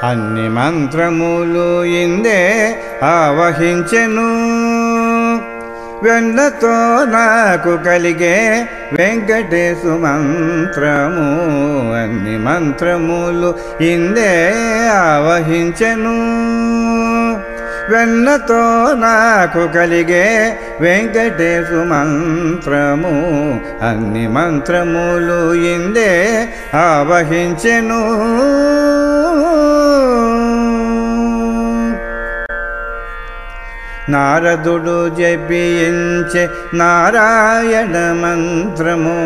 అన్ని మంత్రములు ఇందే ఆవహించెను. వెన్నతో నాకు కలిగే వెంకటేశు మంత్రము, అన్ని మంత్రములు ఇందే ఆవహించెను. వెన్నతో నాకు కలిగే వెంకటేశు మంత్రము, అన్ని మంత్రములు ఇందే ఆవహించెను. నారదుడు జపించే నారాయణ మంత్రము,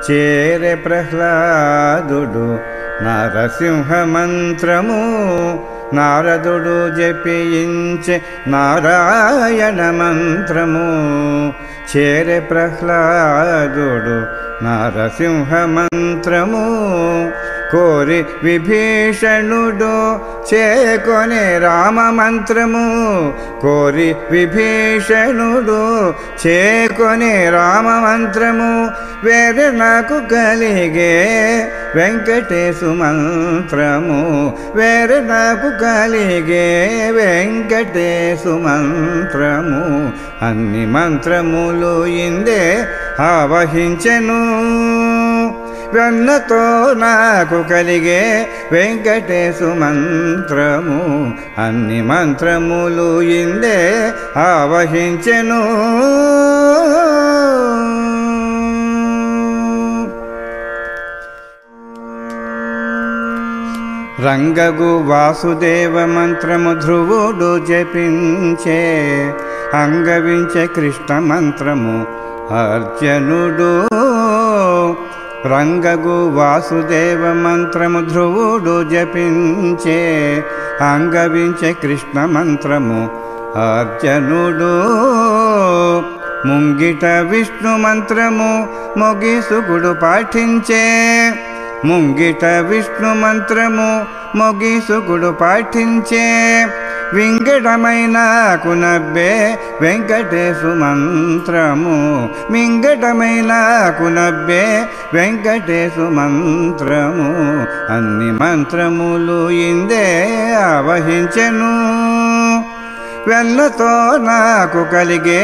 చేరే ప్రహ్లాదుడు నరసింహ మంత్రము. నారదుడు జపించే నారాయణ మంత్రము, చేరే ప్రహ్లాదుడు నరసింహ మంత్రము. కోరి విభీషణుడు చేకొనే రామ మంత్రము, కోరి విభీషణుడు చేకొనే రామ మంత్రము. వేరే నాకు కలిగే వెంకటేశు మంత్రము, వేరే నాకు కలిగే వెంకటేశు మంత్రము, అన్ని మంత్రములు ఇందే ఆవహించెను. వెన్నతో నాకు కలిగే వెంకటేశు మంత్రము, అన్ని మంత్రములు ఇందే ఆవహించెను. రంగగు వాసుదేవ మంత్రము ధ్రువుడు జపించే, అంగవించే కృష్ణ మంత్రము అర్జునుడు. రంగగు వాసుదేవ మంత్రము ధ్రువుడు జపించే, అంగవించే కృష్ణ మంత్రము అర్జునుడు. ముంగిట విష్ణు మంత్రము మొగిసుగుడు పాఠించే, ముంగిట విష్ణు మంత్రము మొగిసుగుడు పాఠించే. వింగడమైన కునబ్బే వెంకటేశు మంత్రము, మింగడమైన కునబ్బే వెంకటేశు మంత్రము, అన్ని మంత్రములు ఇందే ఆవహించెను. వెన్నతో నాకు కలిగే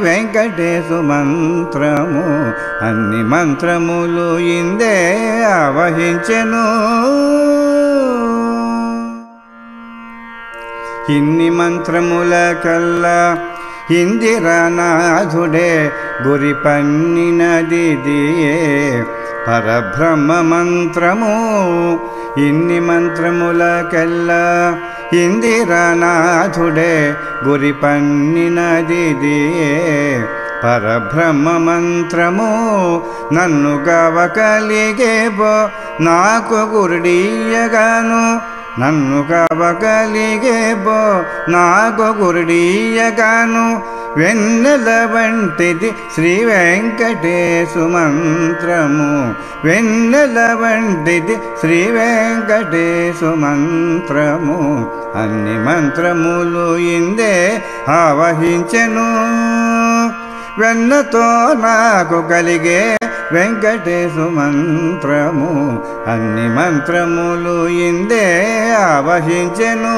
వెంకటేశు మంత్రము, అన్ని మంత్రములు ఇందే ఆవహించెను. ఇన్ని మంత్రముల కల్లా ఇందిరానాథుడే గురి పన్నినదిదియే పరబ్రహ్మ మంత్రము. ఇన్ని మంత్రముల కల్లా ఇందిరానాథుడే గురి పన్నినదిదియే పరబ్రహ్మ మంత్రము. నన్ను గవకలిగేబో నాకు గురుడీయగాను, నన్ను గవకలిగేబో నాకు గురుడీయగాను. వెన్నెల వంటిది శ్రీ వెంకటేశు మంత్రము, వెన్నెల వంటిది శ్రీ వెంకటేశు మంత్రము, అన్ని మంత్రములు ఇందే ఆవహించెను. వెన్నతో నాకు కలిగే వెంకటేశు మంత్రము, అన్ని మంత్రములు ఇందే ఆవహించెను.